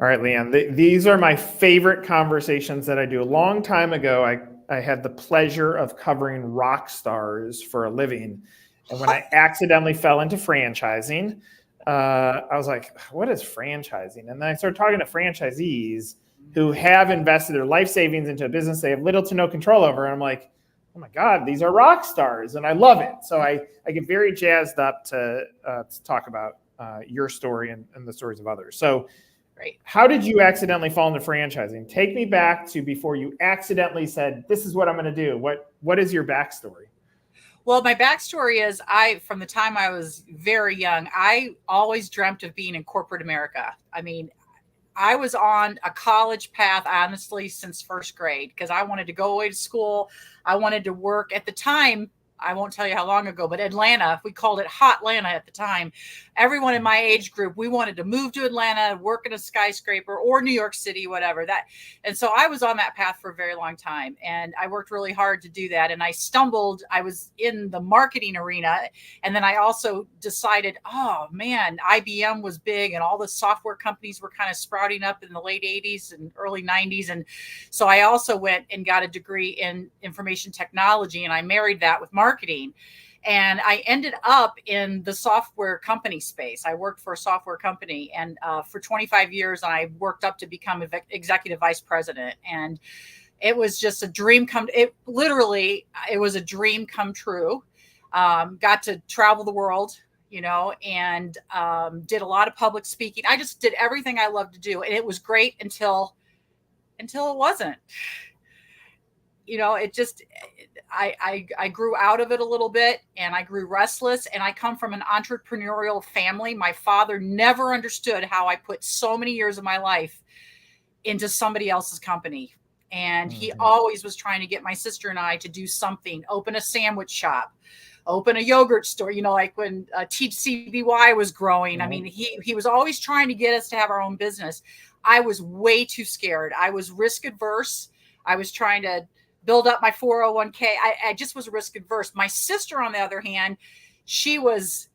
All right, LeAnn, these are my favorite conversations that I do. A long time ago, I had the pleasure of covering rock stars for a living. And when I accidentally fell into franchising, I was like, what is franchising? And then I started talking to franchisees who have invested their life savings into a business they have little to no control over. And I'm like, oh my God, these are rock stars. And I love it. So I get very jazzed up to talk about your story and the stories of others. So Right. How did you accidentally fall into franchising? Take me back to before you accidentally said, this is what I'm going to do. What is your backstory? Well, my backstory is from the time I was very young, I always dreamt of being in corporate America. I mean, I was on a college path, honestly, since first grade, because I wanted to go away to school. I wanted to work at the time. I won't tell you how long ago, but Atlanta, we called it Hot Atlanta at the time. Everyone in my age group, we wanted to move to Atlanta, work in a skyscraper or New York City, whatever that. And so I was on that path for a very long time. And I worked really hard to do that. And I was in the marketing arena. And then I also decided, oh man, IBM was big and all the software companies were kind of sprouting up in the late 80s and early 90s. And so I also went and got a degree in information technology, and I married that with marketing. And I ended up in the software company space. I worked for a software company and for 25 years, and I worked up to become executive vice president. And it was just a dream it was a dream come true. Got to travel the world, and did a lot of public speaking. I just did everything I loved to do. And it was great until it wasn't. I grew out of it a little bit, and I grew restless, and I come from an entrepreneurial family. My father never understood how I put so many years of my life into somebody else's company. And he always was trying to get my sister and I to do something, open a sandwich shop, open a yogurt store, like when Teach CBY was growing. I mean, he was always trying to get us to have our own business. I was way too scared. I was risk adverse. I was trying to build up my 401k. I just was risk adverse. My sister, on the other hand, she was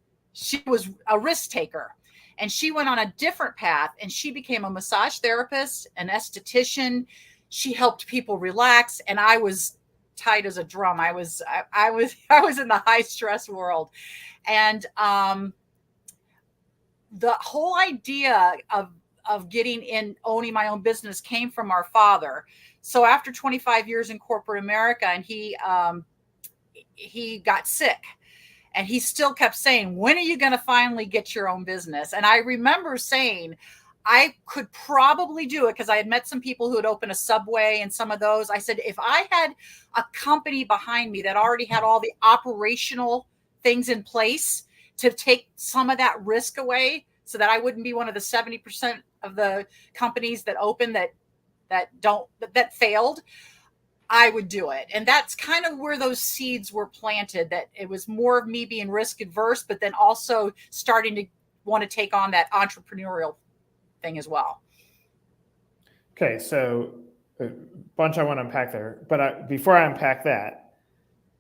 a risk taker, and she went on a different path, and she became a massage therapist, an esthetician. She helped people relax, and I was tight as a drum. I was in the high stress world. And the whole idea of getting in, owning my own business, came from our father. So after 25 years in corporate America, and he got sick, and he still kept saying, when are you going to finally get your own business? And I remember saying, I could probably do it, because I had met some people who had opened a Subway and some of those. I said, if I had a company behind me that already had all the operational things in place to take some of that risk away, so that I wouldn't be one of the 70% of the companies that opened that failed, I would do it. And that's kind of where those seeds were planted, that it was more of me being risk adverse, but then also starting to want to take on that entrepreneurial thing as well. Okay, so a bunch I want to unpack there, but before I unpack that,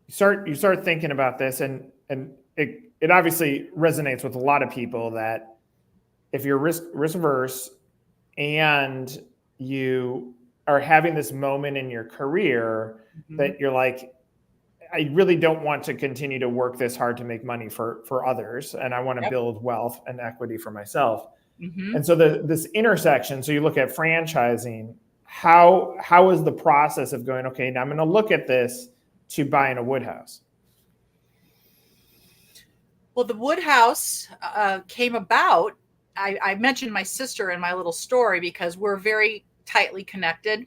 you start thinking about this, and it obviously resonates with a lot of people that if you're risk averse and you are having this moment in your career that you're like, I really don't want to continue to work this hard to make money for others, and I want to build wealth and equity for myself. And so this intersection, so you look at franchising, how is the process of going, okay, now I'm going to look at this to buying a Woodhouse? Well, the Woodhouse came about. I mentioned my sister in my little story because we're very tightly connected.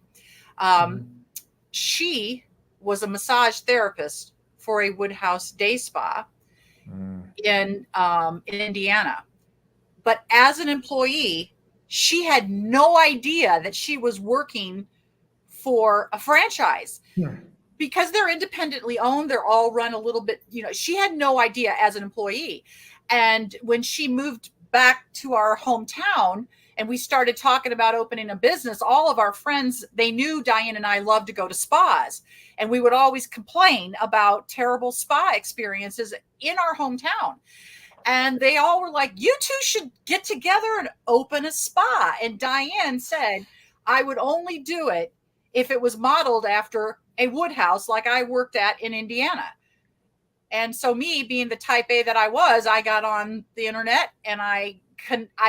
She was a massage therapist for a Woodhouse day spa in Indiana. But as an employee, she had no idea that she was working for a franchise. Because they're independently owned. They're all run a little bit, she had no idea as an employee. And when she moved back to our hometown and we started talking about opening a business, all of our friends, they knew Diane and I loved to go to spas. And we would always complain about terrible spa experiences in our hometown. And they all were like, you two should get together and open a spa. And Diane said, I would only do it if it was modeled after a Woodhouse like I worked at in Indiana. And so me being the type A that I was, I got on the internet and I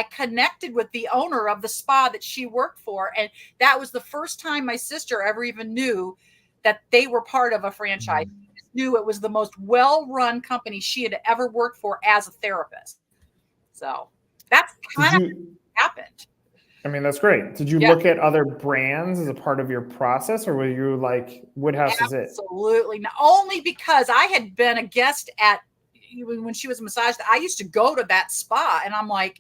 connected with the owner of the spa that she worked for. And that was the first time my sister ever even knew that they were part of a franchise. She knew it was the most well-run company she had ever worked for as a therapist. So that's kind of happened. I mean, that's great. Did you look at other brands as a part of your process, or were you like, Woodhouse is it? Absolutely. Not only because I had been a guest at, when she was a massage, I used to go to that spa, and I'm like,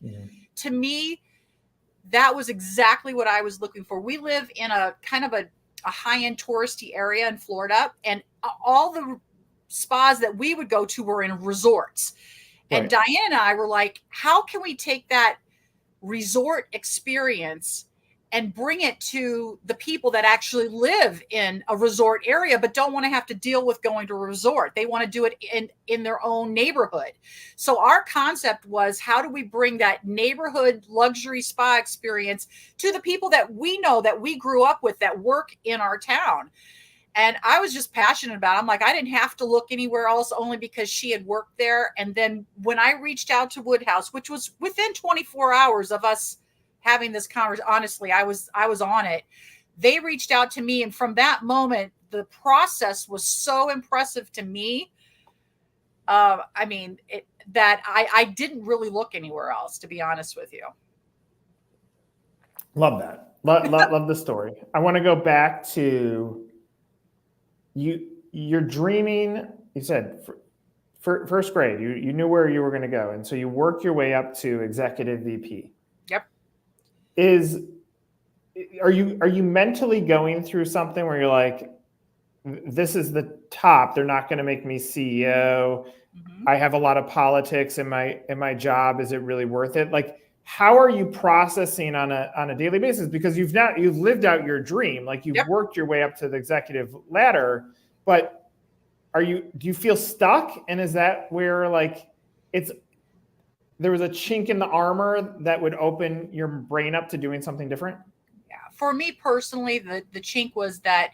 to me, that was exactly what I was looking for. We live in a kind of a high-end touristy area in Florida, and all the spas that we would go to were in resorts. And Diane and I were like, how can we take that resort experience and bring it to the people that actually live in a resort area but don't want to have to deal with going to a resort? They want to do it in their own neighborhood. So our concept was, how do we bring that neighborhood luxury spa experience to the people that we know, that we grew up with, that work in our town? And I was just passionate about it. I'm like, I didn't have to look anywhere else, only because she had worked there. And then when I reached out to Woodhouse, which was within 24 hours of us having this conversation, honestly, I was on it. They reached out to me. And from that moment, the process was so impressive to me. I mean, that I didn't really look anywhere else, to be honest with you. Love that. Love the story. I want to go back to, you're dreaming. You said for first grade, you knew where you were going to go, and so you work your way up to executive VP. Yep. Are you mentally going through something where you're like, this is the top, they're not going to make me CEO. I have a lot of politics in my job. Is it really worth it? Like, how are you processing on a daily basis? Because you've lived out your dream, like you've worked your way up to the executive ladder, but do you feel stuck? And is that where, like, there was a chink in the armor that would open your brain up to doing something different? Yeah. For me personally, the chink was that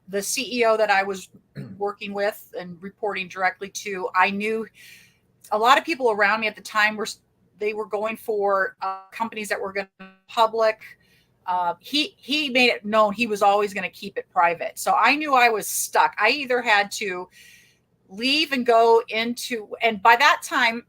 the CEO that I was working with and reporting directly to, I knew a lot of people around me at the time were going for companies that were going to be public. He made it known he was always going to keep it private. So I knew I was stuck. I either had to leave and go into, and by that time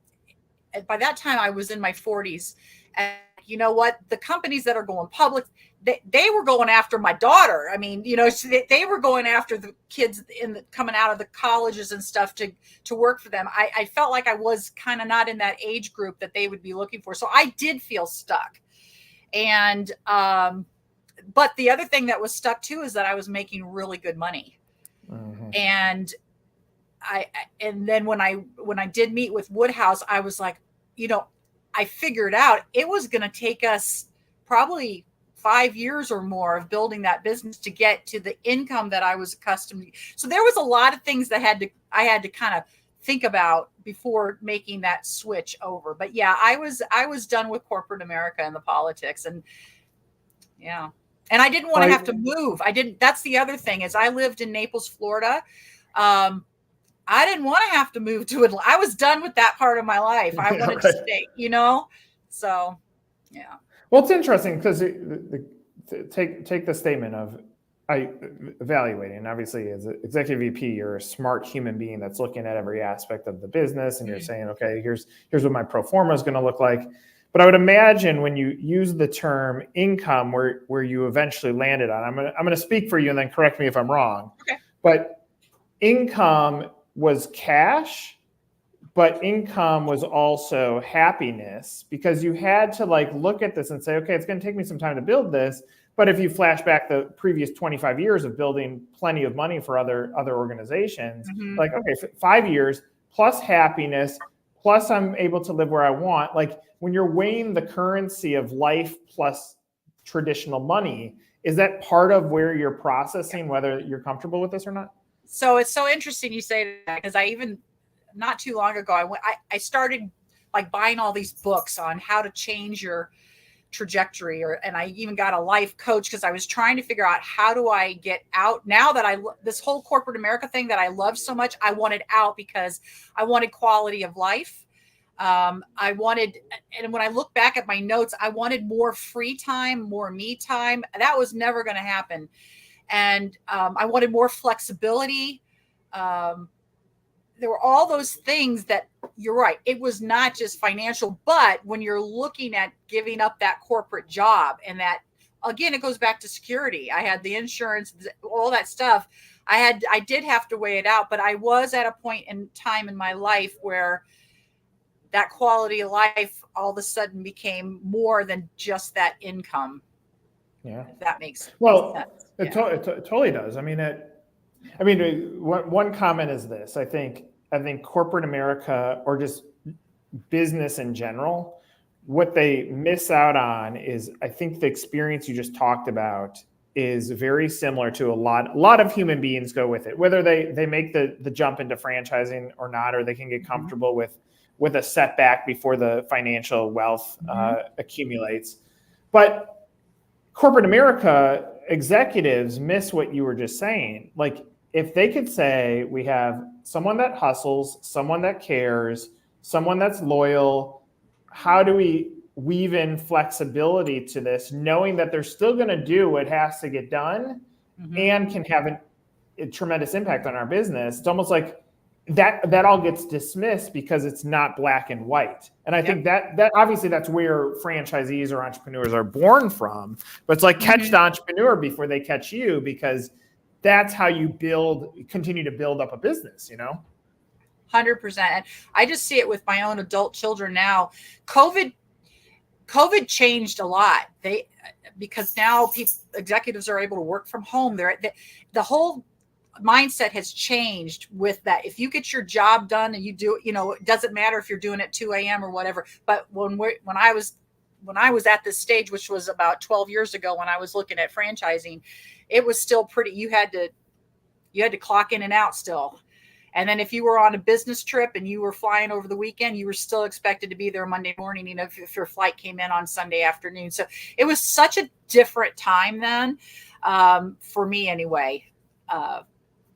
I was in my 40s. And you know what? The companies that are going public, they were going after my daughter. I mean, you know, they were going after the kids coming out of the colleges and stuff to work for them. I felt like I was kind of not in that age group that they would be looking for. So I did feel stuck. And, but the other thing that was stuck too is that I was making really good money. And and then when I did meet with Woodhouse, I was like, you know, I figured out it was going to take us probably 5 years or more of building that business to get to the income that I was accustomed to. So there was a lot of things that I had to kind of think about before making that switch over. But yeah, I was done with corporate America and the politics, and yeah. And I didn't want to have to move. That's the other thing, is I lived in Naples, Florida. I didn't want to have to move to Atlanta. I was done with that part of my life. I wanted to stay, you know? So, yeah. Well, it's interesting because take the statement of evaluating. Obviously, as an executive VP, you're a smart human being that's looking at every aspect of the business, and you're saying, okay, here's what my pro forma is going to look like. But I would imagine when you use the term income, where you eventually landed on, I'm going to speak for you and then correct me if I'm wrong. Okay. But income was cash, but income was also happiness, because you had to like look at this and say, okay, it's going to take me some time to build this. But if you flash back the previous 25 years of building plenty of money for other organizations, like, okay, 5 years plus happiness, plus I'm able to live where I want. Like, when you're weighing the currency of life plus traditional money, is that part of where you're processing whether you're comfortable with this or not? So it's so interesting you say that, because I even not too long ago, I started like buying all these books on how to change your trajectory, and I even got a life coach because I was trying to figure out how do I get out now that this whole corporate America thing that I love so much, I wanted out because I wanted quality of life. I wanted, and when I look back at my notes, I wanted more free time, more me time. That was never going to happen. And I wanted more flexibility. There were all those things that, you're right, it was not just financial, but when you're looking at giving up that corporate job, and that, again, it goes back to security. I had the insurance, all that stuff. I did have to weigh it out, but I was at a point in time in my life where that quality of life all of a sudden became more than just that income. Yeah. If that makes sense. It totally does. I mean, one comment is this. I think corporate America, or just business in general, what they miss out on is, I think the experience you just talked about is very similar to a lot of human beings go with it, whether they make the jump into franchising or not, or they can get comfortable with a setback before the financial wealth accumulates. But corporate America executives miss what you were just saying. Like, if they could say, we have someone that hustles, someone that cares, someone that's loyal, how do we weave in flexibility to this, knowing that they're still going to do what has to get done and can have a tremendous impact on our business? It's almost like that all gets dismissed because it's not black and white. And I think that obviously that's where franchisees or entrepreneurs are born from, but it's like catch the entrepreneur before they catch you, because that's how you continue to build up a business, 100%. And I just see it with my own adult children now. COVID changed a lot. Because now executives are able to work from home. The whole mindset has changed with that. If you get your job done and you do, it doesn't matter if you're doing it 2 a.m. or whatever. But when I was at this stage, which was about 12 years ago, when I was looking at franchising, it was still pretty, you had to clock in and out still. And then if you were on a business trip and you were flying over the weekend, you were still expected to be there Monday morning, if your flight came in on Sunday afternoon. So it was such a different time then, for me anyway. I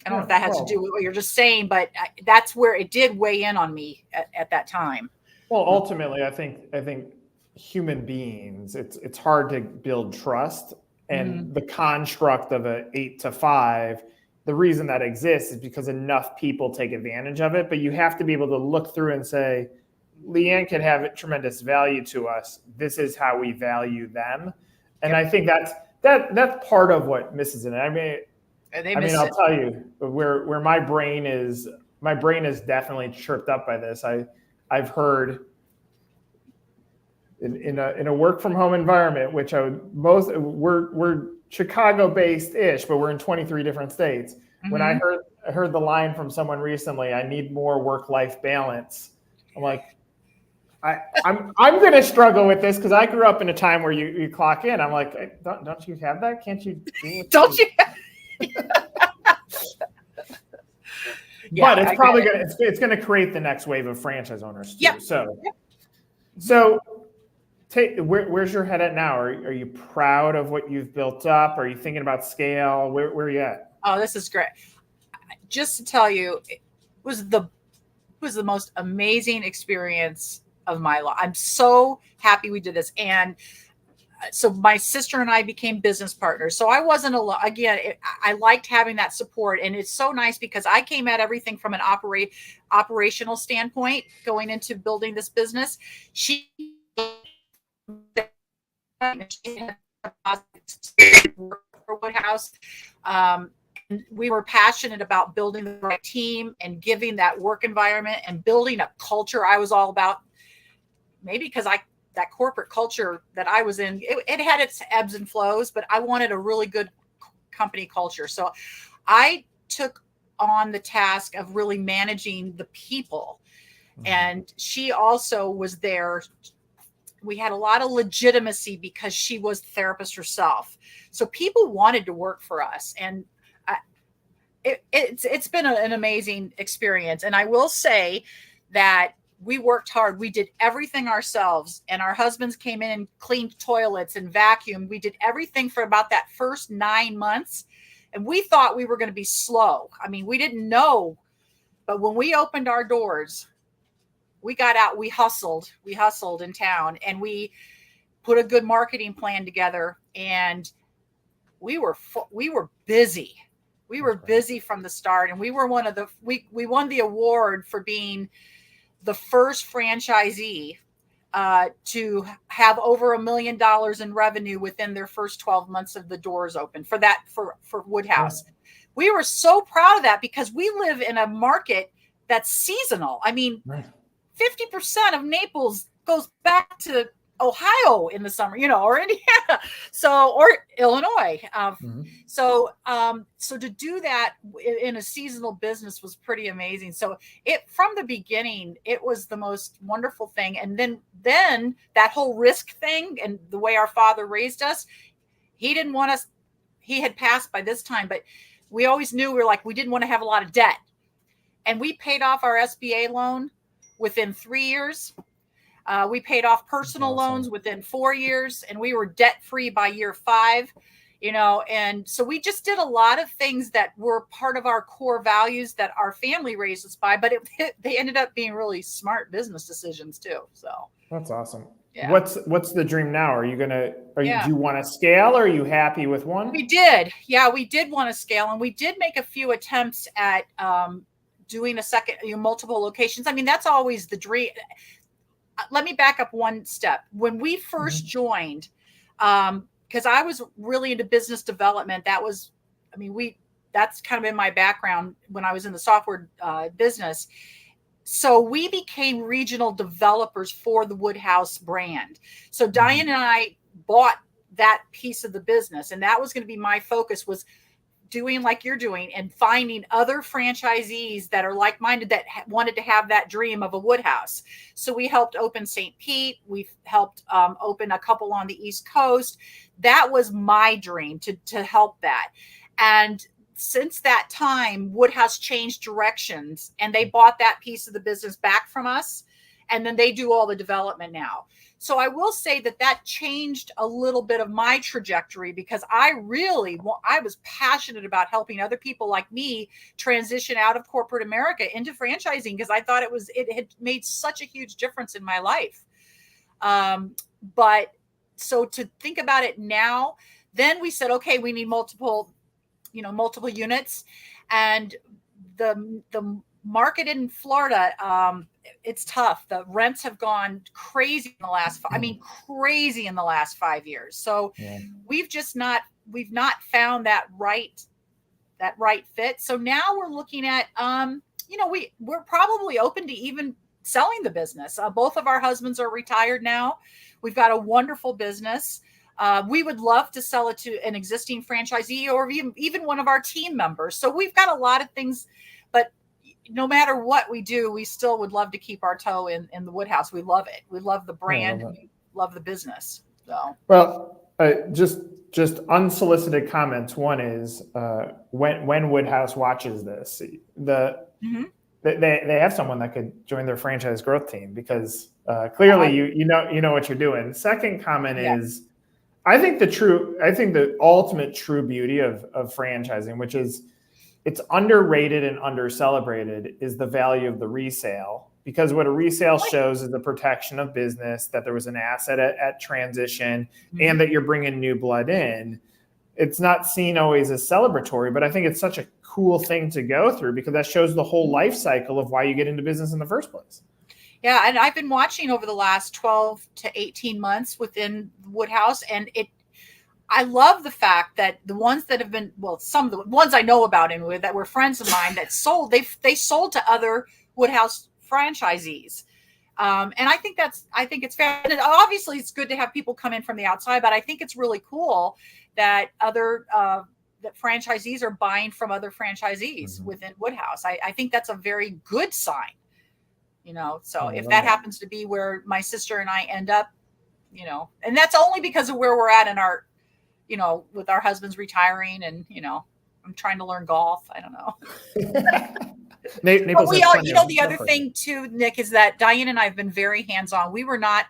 don't know if that has to do with what you're just saying, but that's where it did weigh in on me at that time. Well, ultimately, I think human beings, it's hard to build trust, and the construct of a 8 to 5, the reason that exists is because enough people take advantage of it. But you have to be able to look through and say, LeAnn can have tremendous value to us. This is how we value them. And I think that's part of what misses it. I mean, I'll tell you where my brain is definitely chirped up by this. I've heard in a work from home environment, which we're Chicago based ish, but we're in 23 different states. When I heard the line from someone recently, I need more work-life balance. I'm like, I'm going to struggle with this because I grew up in a time where you clock in. I'm like, don't you have that? Can't you do it? Don't you? But it's probably going to create the next wave of franchise owners too. Yep. So where's your head at now? Are you proud of what you've built up? Are you thinking about scale? Where are you at? Oh, this is great. Just to tell you, it was the most amazing experience of my life. I'm so happy we did this. And so my sister and I became business partners. So I wasn't alone. Again, I liked having that support. And it's so nice because I came at everything from an operational standpoint going into building this business. She for Woodhouse. We were passionate about building the right team and giving that work environment and building a culture. I was all about, maybe because that corporate culture that I was in, it had its ebbs and flows, but I wanted a really good company culture. So I took on the task of really managing the people. And she also was there. We had a lot of legitimacy because she was the therapist herself. So people wanted to work for us. And it's been an amazing experience. And I will say that we worked hard. We did everything ourselves, and our husbands came in and cleaned toilets and vacuumed. We did everything for about that first 9 months. And we thought we were going to be slow. I mean, we didn't know, but when we opened our doors, we got out, we hustled in town, and we put a good marketing plan together, and we were busy. We were busy from the start, and we were we won the award for being the first franchisee to have over $1 million in revenue within their first 12 months of the doors open for Woodhouse. Yeah. We were so proud of that because we live in a market that's seasonal. I mean, 50% of Naples goes back to Ohio in the summer, or Indiana, or Illinois. So to do that in a seasonal business was pretty amazing. So from the beginning, it was the most wonderful thing. And then that whole risk thing and the way our father raised us, he didn't want us, he had passed by this time, but we always knew we didn't want to have a lot of debt. And we paid off our SBA loan within 3 years. We paid off personal loans within 4 years, and we were debt-free by year 5, and so we just did a lot of things that were part of our core values that our family raised us by, but they ended up being really smart business decisions too. So that's awesome. Yeah. What's the dream now? Do you want to scale, or are you happy with one? We did. Yeah, we did want to scale, and we did make a few attempts at doing a second, multiple locations. I mean, that's always the dream. Let me back up one step. When we first joined, because I was really into business development, that's kind of in my background when I was in the software business. So we became regional developers for the Woodhouse brand. So Diane and I bought that piece of the business, and that was going to be my focus, was doing like you're doing and finding other franchisees that are like-minded that wanted to have that dream of a Woodhouse. So we helped open St. Pete. We've helped open a couple on the East Coast. That was my dream to help that. And since that time, Woodhouse changed directions, and they bought that piece of the business back from us. And then they do all the development now. So I will say that changed a little bit of my trajectory, because I was passionate about helping other people like me transition out of corporate America into franchising, because I thought it had made such a huge difference in my life. But so to think about it now, then we said, okay, we need multiple units, and the market in Florida, it's tough. The rents have gone crazy in the last, crazy in the last 5 years. So we've not found that right fit. So now we're looking at, we're probably open to even selling the business. Both of our husbands are retired now. We've got a wonderful business. We would love to sell it to an existing franchisee or even one of our team members. So we've got a lot of things, but no matter what we do, we still would love to keep our toe in the Woodhouse. We love it. We love the brand. And we love the business. So, well, just unsolicited comments. One is when Woodhouse watches this, they have someone that could join their franchise growth team, because clearly you know what you're doing. Second comment is, I think the ultimate true beauty of franchising, which is it's underrated and under-celebrated, is the value of the resale. Because what a resale shows is the protection of business, that there was an asset at transition, and that you're bringing new blood in. It's not seen always as celebratory, but I think it's such a cool thing to go through, because that shows the whole life cycle of why you get into business in the first place. Yeah, and I've been watching over the last 12 to 18 months within Woodhouse, and I love the fact that the ones that have been, some of the ones I know about anyway, that were friends of mine that sold, they sold to other Woodhouse franchisees. And I think it's fair. And obviously it's good to have people come in from the outside, but I think it's really cool that that franchisees are buying from other franchisees within Woodhouse. I think that's a very good sign, so if that happens to be where my sister and I end up, and that's only because of where we're at in our, with our husbands retiring, and, I'm trying to learn golf. I don't know. Naples we has all, plenty you know, of the other comfort. thing too, Nick, is that Diane and I have been very hands-on. We were not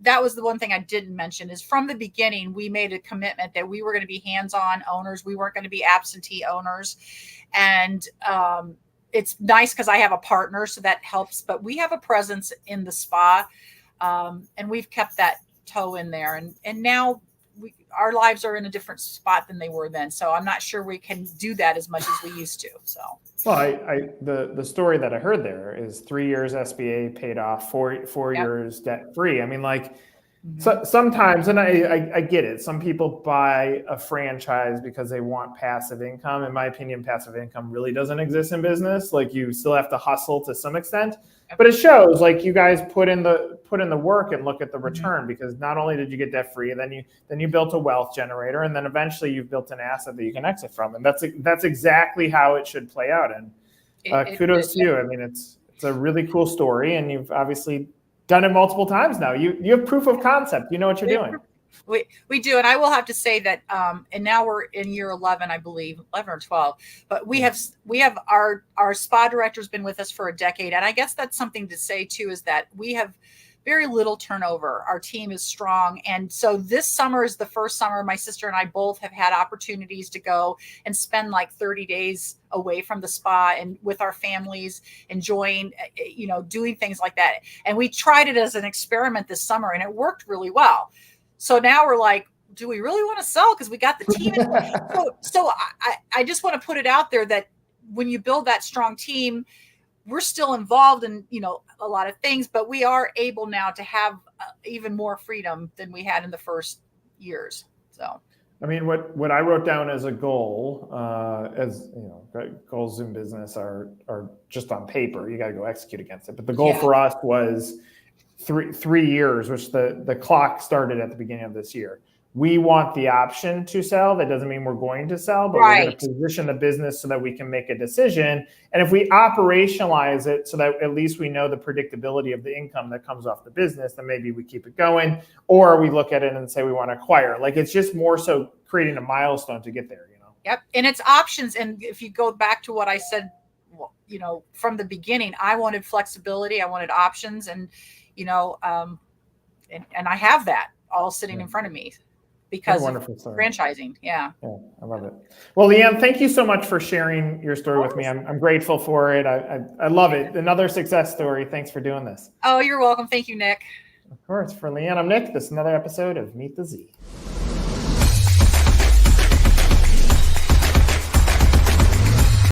that was the one thing I didn't mention is from the beginning, we made a commitment that we were going to be hands-on owners. We weren't going to be absentee owners. And it's nice because I have a partner, so that helps, but we have a presence in the spa. And we've kept that toe in there. And now our lives are in a different spot than they were then. So I'm not sure we can do that as much as we used to. So. Well, the story that I heard there is 3 years SBA paid off, four Yep. years debt free. I mean, like, so sometimes, and I get it. Some people buy a franchise because they want passive income. In my opinion, passive income really doesn't exist in business. Like, you still have to hustle to some extent, but it shows like you guys put in the work and look at the return, because not only did you get debt free, then you built a wealth generator, and then eventually you've built an asset that you can exit from, and that's exactly how it should play out. And kudos to you. I mean, it's a really cool story, and you've obviously done it multiple times now. You have proof of concept. You know what you're doing. We do. And I will have to say that, and now we're in year 11, I believe, 11 or 12, but we have our spa director's been with us for a decade. And I guess that's something to say too, is that we have very little turnover. Our team is strong. And so this summer is the first summer my sister and I both have had opportunities to go and spend like 30 days away from the spa and with our families, enjoying, doing things like that. And we tried it as an experiment this summer, and it worked really well. So now we're like, do we really want to sell? Because we got the team. So I just want to put it out there that when you build that strong team, we're still involved in, a lot of things, but we are able now to have even more freedom than we had in the first years. So, I mean, what I wrote down as a goal, goals in business are just on paper. You got to go execute against it. But the goal for us was 3 years, which the clock started at the beginning of this year. We want the option to sell. That doesn't mean we're going to sell, but we're going to position the business so that we can make a decision. And if we operationalize it so that at least we know the predictability of the income that comes off the business, then maybe we keep it going, or we look at it and say we want to acquire. Like, it's just more so creating a milestone to get there, Yep. And it's options. And if you go back to what I said, from the beginning, I wanted flexibility. I wanted options, and, and I have that all sitting in front of me. Because of franchising. Yeah, I love it. Well, LeAnn, thank you so much for sharing your story with me. I'm grateful for it. I love it. Another success story. Thanks for doing this. Oh, you're welcome. Thank you, Nick. Of course. For LeAnn, I'm Nick. This is another episode of Meet the Z.